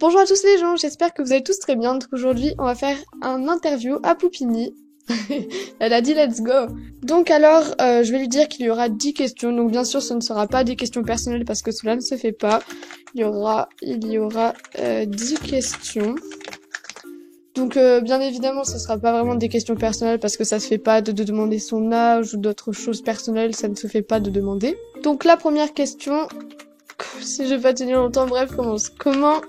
Bonjour à tous les gens, j'espère que vous allez tous très bien. Donc aujourd'hui, on va faire un interview à Poupini. Elle a dit let's go. Donc alors, je vais lui dire qu'il y aura 10 questions. Donc bien sûr, ce ne sera pas des questions personnelles parce que cela ne se fait pas. Il y aura 10 questions. Donc bien évidemment, ce sera pas vraiment des questions personnelles parce que ça se fait pas de demander son âge ou d'autres choses personnelles, ça ne se fait pas de demander. Donc la première question, si je vais pas tenir longtemps, bref, commence. Comment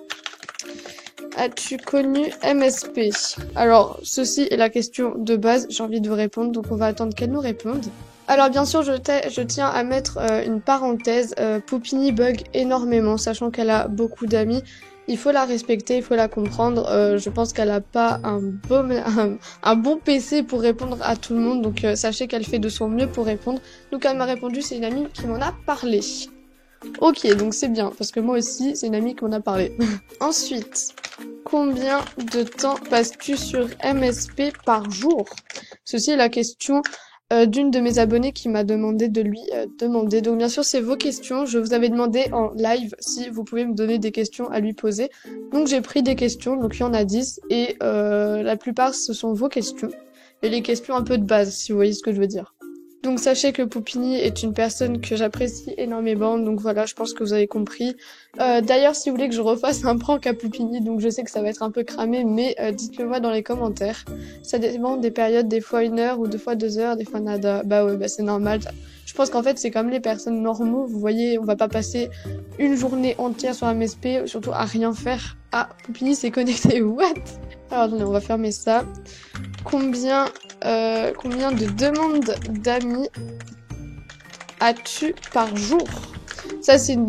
as-tu connu MSP? Alors, ceci est la question de base, j'ai envie de vous répondre, donc on va attendre qu'elle nous réponde. Alors bien sûr, je tiens à mettre une parenthèse, Poupini bug énormément, sachant qu'elle a beaucoup d'amis. Il faut la respecter, il faut la comprendre. Je pense qu'elle a pas un bon PC pour répondre à tout le monde, donc sachez qu'elle fait de son mieux pour répondre. Donc elle m'a répondu, c'est une amie qui m'en a parlé. Ok, donc c'est bien, parce que moi aussi, c'est une amie qui m'en a parlé. Ensuite, combien de temps passes-tu sur MSP par jour? Ceci est la question d'une de mes abonnées qui m'a demandé de lui demander. Donc bien sûr, c'est vos questions. Je vous avais demandé en live si vous pouvez me donner des questions à lui poser. Donc j'ai pris des questions, donc il y en a 10, et la plupart, ce sont vos questions. Et les questions un peu de base, si vous voyez ce que je veux dire. Donc sachez que Poupini est une personne que j'apprécie énormément, donc voilà, je pense que vous avez compris. D'ailleurs, si vous voulez que je refasse un prank à Poupini, donc je sais que ça va être un peu cramé, mais dites-le moi dans les commentaires. Ça dépend des périodes, des fois 1 heure, ou des fois 2 heures, des fois nada. Bah ouais, bah c'est normal. Je pense qu'en fait, c'est comme les personnes normaux, vous voyez, on va pas passer une journée entière sur MSP, surtout à rien faire. Ah, Poupini s'est connecté, what? Alors attendez, on va fermer ça. Combien de demandes d'amis as-tu par jour? Ça, c'est une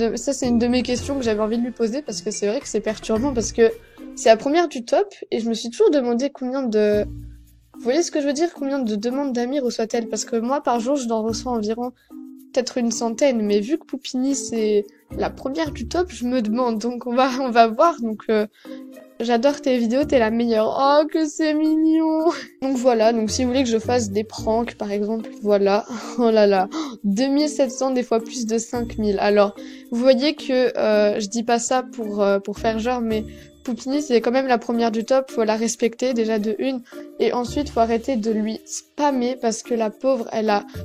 de mes questions que j'avais envie de lui poser parce que c'est vrai que c'est perturbant parce que c'est la première du top et je me suis toujours demandé vous voyez ce que je veux dire? Combien de demandes d'amis reçoit-elle? Parce que moi, par jour, je n'en reçois environ peut-être une centaine, mais vu que Poupini, c'est la première du top, je me demande. Donc, on va voir. Donc, j'adore tes vidéos, t'es la meilleure. Oh, que c'est mignon. Donc voilà, donc si vous voulez que je fasse des pranks, par exemple, voilà. Oh là là, 2700, des fois plus de 5000. Alors, vous voyez que je dis pas ça pour faire genre, mais Poupini, c'est quand même la première du top, faut la respecter déjà de une. Et ensuite, faut arrêter de lui spammer parce que la pauvre,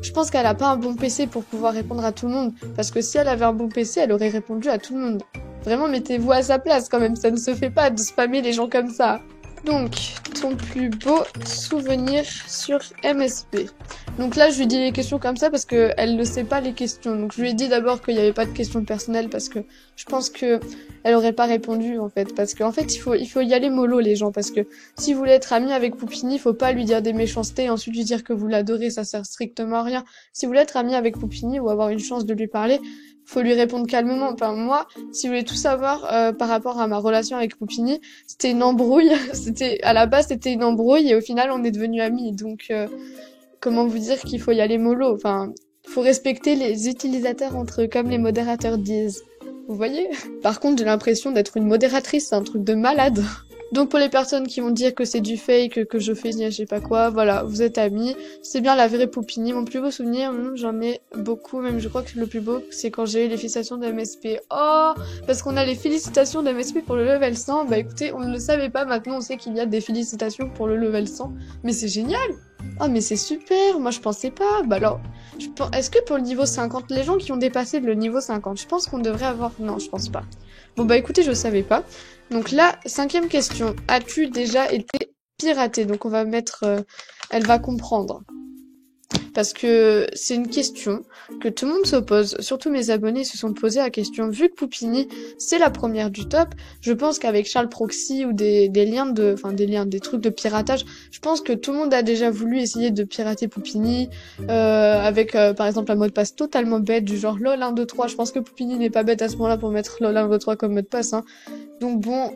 je pense qu'elle a pas un bon PC pour pouvoir répondre à tout le monde. Parce que si elle avait un bon PC, elle aurait répondu à tout le monde. Vraiment, mettez-vous à sa place quand même, ça ne se fait pas de spammer les gens comme ça. Donc, ton plus beau souvenir sur MSP. Donc là, je lui dis les questions comme ça parce que elle ne sait pas les questions. Donc je lui ai dit d'abord qu'il n'y avait pas de questions personnelles parce que je pense que elle aurait pas répondu en fait. Parce qu'en fait, il faut y aller mollo les gens parce que si vous voulez être ami avec Poupini, il faut pas lui dire des méchancetés et ensuite lui dire que vous l'adorez, ça sert strictement à rien. Si vous voulez être ami avec Poupini ou avoir une chance de lui parler, faut lui répondre calmement. Enfin moi, si vous voulez tout savoir par rapport à ma relation avec Poupini, c'était une embrouille. À la base c'était une embrouille et au final on est devenus amis. Donc comment vous dire qu'il faut y aller mollo. Enfin, faut respecter les utilisateurs entre eux comme les modérateurs disent. Vous voyez? Par contre, j'ai l'impression d'être une modératrice, c'est un truc de malade. Donc pour les personnes qui vont dire que c'est du fake, que je fais je sais pas quoi, voilà, vous êtes amis. C'est bien la vraie Poupini. Mon plus beau souvenir, j'en ai beaucoup, même je crois que le plus beau, c'est quand j'ai eu les félicitations de MSP. Oh, parce qu'on a les félicitations de MSP pour le level 100. Bah écoutez, on ne le savait pas, maintenant on sait qu'il y a des félicitations pour le level 100. Mais c'est génial! Oh mais c'est super, moi je pensais pas. Bah alors, est-ce que pour le niveau 50, les gens qui ont dépassé le niveau 50, je pense qu'on devrait avoir... Non, je pense pas. Bon bah écoutez, je savais pas. Donc là, 5e question. As-tu déjà été piraté? Donc on va mettre... elle va comprendre. Parce que c'est une question que tout le monde se pose. Surtout mes abonnés se sont posés la question. Vu que Poupini, c'est la première du top, je pense qu'avec Charles Proxy ou des trucs de piratage, je pense que tout le monde a déjà voulu essayer de pirater Poupini, avec par exemple un mot de passe totalement bête du genre LOL 1, 2, 3. Je pense que Poupini n'est pas bête à ce moment-là pour mettre LOL 1, 2, 3 comme mot de passe, hein. Donc bon,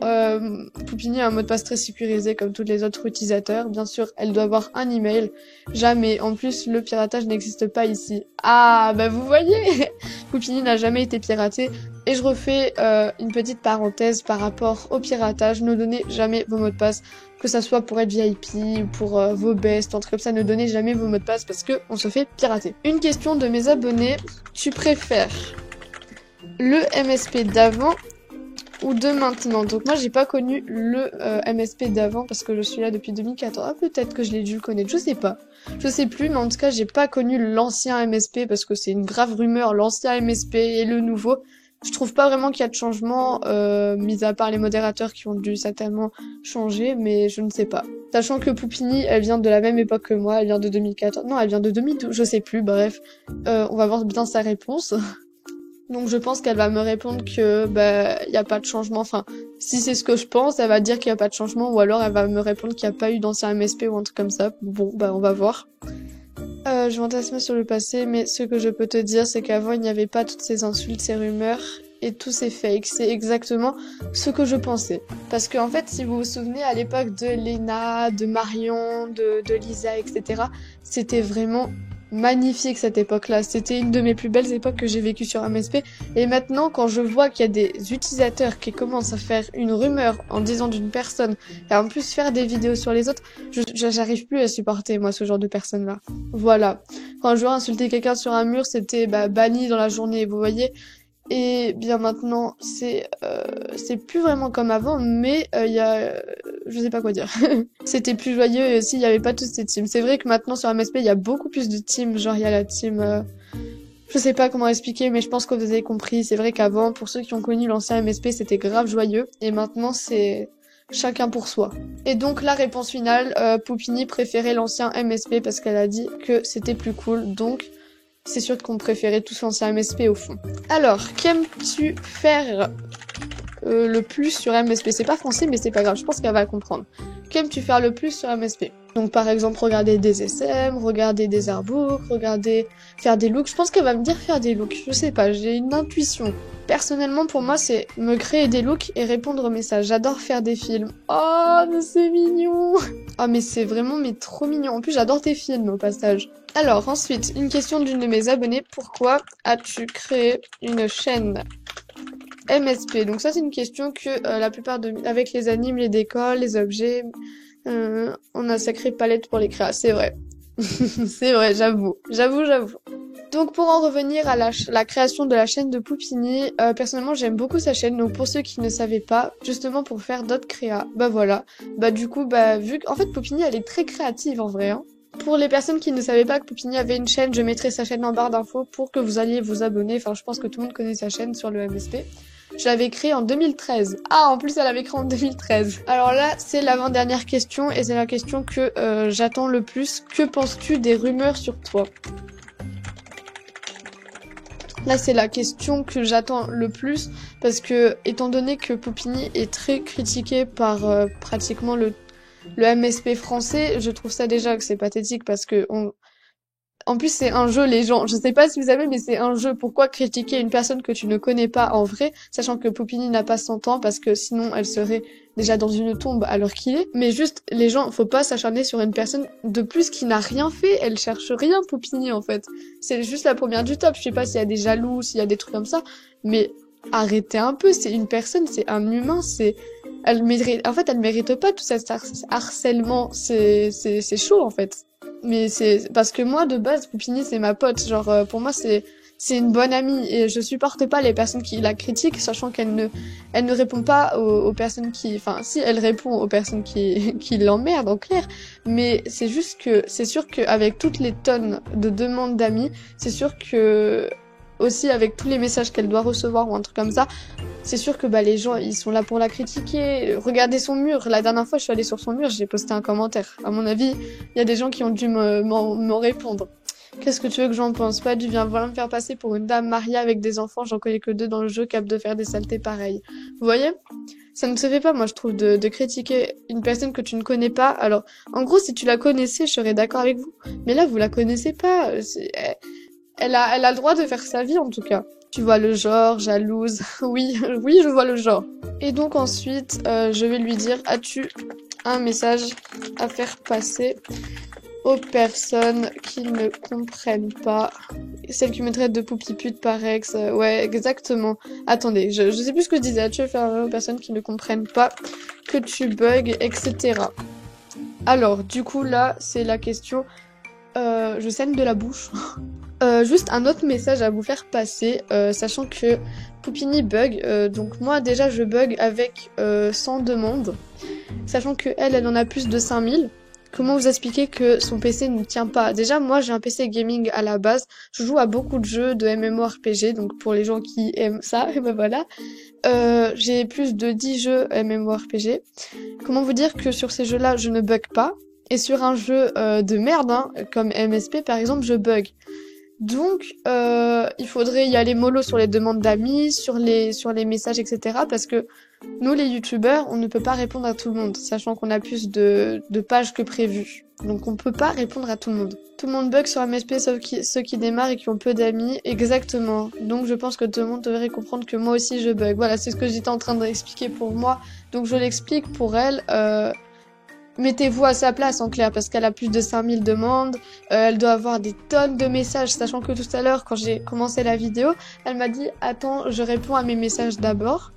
Poupini a un mot de passe très sécurisé comme tous les autres utilisateurs. Bien sûr, elle doit avoir un email. Jamais. En plus, le piratage n'existe pas ici. Ah, bah vous voyez, Poupini n'a jamais été piraté. Et je refais une petite parenthèse par rapport au piratage. Ne donnez jamais vos mots de passe. Que ça soit pour être VIP ou pour vos bests, un truc comme ça, ne donnez jamais vos mots de passe parce que on se fait pirater. Une question de mes abonnés. Tu préfères le MSP d'avant ou de maintenant. Donc moi, j'ai pas connu le MSP d'avant parce que je suis là depuis 2014. Ah, peut-être que je l'ai dû le connaître, je sais pas. Je sais plus, mais en tout cas, j'ai pas connu l'ancien MSP parce que c'est une grave rumeur, l'ancien MSP et le nouveau. Je trouve pas vraiment qu'il y a de changement, mis à part les modérateurs qui ont dû certainement changer, mais je ne sais pas. Sachant que Poupini, elle vient de la même époque que moi, elle vient de 2014. Non, elle vient de 2012, je sais plus, bref. On va voir bien sa réponse. Donc je pense qu'elle va me répondre que y a pas de changement. Enfin, si c'est ce que je pense, elle va dire qu'il y a pas de changement, ou alors elle va me répondre qu'il n'y a pas eu d'ancien MSP ou un truc comme ça. Bon, on va voir. Je fantasme sur le passé, mais ce que je peux te dire, c'est qu'avant, il n'y avait pas toutes ces insultes, ces rumeurs et tous ces fakes. C'est exactement ce que je pensais. Parce que, en fait, si vous vous souvenez, à l'époque de Lena, de Marion, de Lisa, etc., c'était vraiment magnifique cette époque-là. C'était une de mes plus belles époques que j'ai vécues sur MSP. Et maintenant, quand je vois qu'il y a des utilisateurs qui commencent à faire une rumeur en disant d'une personne et en plus faire des vidéos sur les autres, j'arrive plus à supporter, moi, ce genre de personnes-là. Voilà. Quand un joueur insultait quelqu'un sur un mur, c'était banni dans la journée, vous voyez. Et bien maintenant, c'est plus vraiment comme avant, mais il y a... je sais pas quoi dire. C'était plus joyeux et aussi il y avait pas toutes ces teams. C'est vrai que maintenant sur MSP, il y a beaucoup plus de teams. Genre il y a la team... je sais pas comment expliquer, mais je pense que vous avez compris. C'est vrai qu'avant, pour ceux qui ont connu l'ancien MSP, c'était grave joyeux. Et maintenant, c'est chacun pour soi. Et donc la réponse finale, Poupini préférait l'ancien MSP parce qu'elle a dit que c'était plus cool. Donc... c'est sûr qu'on préférait tous l'ancien MSP au fond. Alors, qu'aimes-tu faire le plus sur MSP? C'est pas français, mais c'est pas grave, je pense qu'elle va comprendre. Qu'aimes-tu faire le plus sur MSP? Donc par exemple, regarder des SM, regarder des artbooks, faire des looks. Je pense qu'elle va me dire faire des looks, je sais pas, j'ai une intuition. Personnellement, pour moi, c'est me créer des looks et répondre aux messages. J'adore faire des films. Oh, mais c'est mignon. Oh, mais c'est vraiment trop mignon. En plus, j'adore tes films, au passage. Alors, ensuite, une question d'une de mes abonnées. Pourquoi as-tu créé une chaîne MSP? Donc ça, c'est une question que la plupart avec les animes, les décors, les objets, on a sacrée palette pour les créas. C'est vrai. C'est vrai, j'avoue. Donc pour en revenir à la création de la chaîne de Poupini, personnellement j'aime beaucoup sa chaîne, donc pour ceux qui ne savaient pas, justement pour faire d'autres créas, voilà. Du coup, vu qu'en fait Poupini elle est très créative en vrai, hein. Pour les personnes qui ne savaient pas que Poupini avait une chaîne, je mettrai sa chaîne en barre d'infos pour que vous alliez vous abonner, enfin je pense que tout le monde connaît sa chaîne sur le MSP. Je l'avais créée en 2013. Ah, en plus elle avait créé en 2013. Alors là, c'est l'avant-dernière question, et c'est la question que j'attends le plus. Que penses-tu des rumeurs sur toi ? Là, c'est la question que j'attends le plus, parce que, étant donné que Poupini est très critiqué par pratiquement le MSP français, je trouve ça déjà que c'est pathétique, parce que en plus, c'est un jeu, les gens. Je sais pas si vous savez, mais c'est un jeu. Pourquoi critiquer une personne que tu ne connais pas en vrai, sachant que Poupini n'a pas 100 ans, parce que sinon, elle serait déjà dans une tombe à l'heure qu'il est. Mais juste, les gens, faut pas s'acharner sur une personne de plus qui n'a rien fait. Elle cherche rien, Poupini, en fait. C'est juste la première du top. Je sais pas s'il y a des jaloux, s'il y a des trucs comme ça. Mais arrêtez un peu. C'est une personne, c'est un humain, elle mérite pas tout cet harcèlement. C'est chaud, en fait. Mais c'est parce que moi de base Poupini c'est ma pote, genre pour moi c'est une bonne amie et je supporte pas les personnes qui la critiquent, sachant qu'elle ne répond pas aux personnes enfin si elle répond aux personnes qui l'emmerdent en clair, mais c'est juste que c'est sûr qu'avec toutes les tonnes de demandes d'amis, c'est sûr que aussi avec tous les messages qu'elle doit recevoir ou un truc comme ça, c'est sûr que les gens ils sont là pour la critiquer. Regardez son mur, la dernière fois je suis allée sur son mur, j'ai posté un commentaire. À mon avis, il y a des gens qui ont dû m'en répondre. Qu'est-ce que tu veux que j'en pense? Pas du bien, voilà me faire passer pour une dame mariée avec des enfants, j'en connais que 2 dans le jeu, capable de faire des saletés pareilles. Vous voyez? Ça ne se fait pas, moi je trouve, de critiquer une personne que tu ne connais pas. Alors, en gros, si tu la connaissais, je serais d'accord avec vous. Mais là, vous la connaissez pas. Elle a le droit de faire sa vie, en tout cas. Tu vois le genre, jalouse. Oui, je vois le genre. Et donc ensuite, je vais lui dire, as-tu un message à faire passer aux personnes qui ne comprennent pas? Celles qui me traitent de poupie pute par ex. Ouais, exactement. Attendez, je sais plus ce que je disais. As-tu faire aux personnes qui ne comprennent pas que tu bugs, etc. Alors, du coup, là, c'est la question... je saigne de la bouche. Juste un autre message à vous faire passer, sachant que Poupini bug, donc moi déjà je bug avec 100 demandes, sachant que elle en a plus de 5000. Comment vous expliquer que son PC ne tient pas? Déjà, moi, j'ai un PC gaming à la base. Je joue à beaucoup de jeux de MMORPG, donc pour les gens qui aiment ça, et ben voilà. J'ai plus de 10 jeux MMORPG. Comment vous dire que sur ces jeux-là, je ne bug pas? Et sur un jeu de merde, hein, comme MSP par exemple, je bug. Donc, il faudrait y aller mollo sur les demandes d'amis, sur les messages, etc. Parce que nous, les youtubeurs, on ne peut pas répondre à tout le monde, sachant qu'on a plus de pages que prévu. Donc, on peut pas répondre à tout le monde. Tout le monde bug sur MSP, sauf ceux qui démarrent et qui ont peu d'amis. Exactement. Donc, je pense que tout le monde devrait comprendre que moi aussi, je bug. Voilà, c'est ce que j'étais en train d'expliquer pour moi. Donc, je l'explique pour elle. Mettez-vous à sa place en clair, parce qu'elle a plus de 5000 demandes, elle doit avoir des tonnes de messages, sachant que tout à l'heure, quand j'ai commencé la vidéo, elle m'a dit « Attends, je réponds à mes messages d'abord ».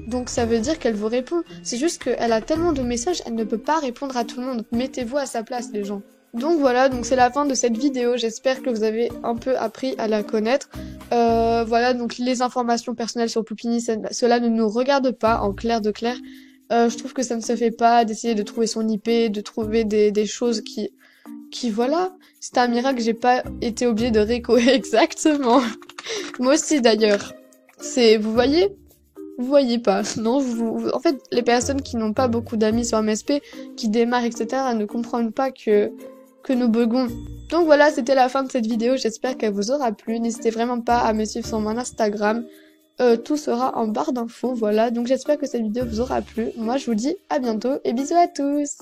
Donc ça veut dire qu'elle vous répond. C'est juste qu'elle a tellement de messages, elle ne peut pas répondre à tout le monde. Mettez-vous à sa place, les gens. Donc voilà, donc c'est la fin de cette vidéo. J'espère que vous avez un peu appris à la connaître. Voilà, donc les informations personnelles sur Poupini, cela ne nous regarde pas, en clair de clair. Je trouve que ça ne se fait pas d'essayer de trouver son IP, de trouver des choses qui voilà. C'est un miracle que j'ai pas été obligée de réécoer exactement. Moi aussi d'ailleurs. Vous voyez pas. Non, en fait, les personnes qui n'ont pas beaucoup d'amis sur MSP, qui démarrent, etc., ne comprennent pas que nous bugons. Donc voilà, c'était la fin de cette vidéo. J'espère qu'elle vous aura plu. N'hésitez vraiment pas à me suivre sur mon Instagram. Tout sera en barre d'infos, voilà. Donc j'espère que cette vidéo vous aura plu. Moi, je vous dis à bientôt et bisous à tous!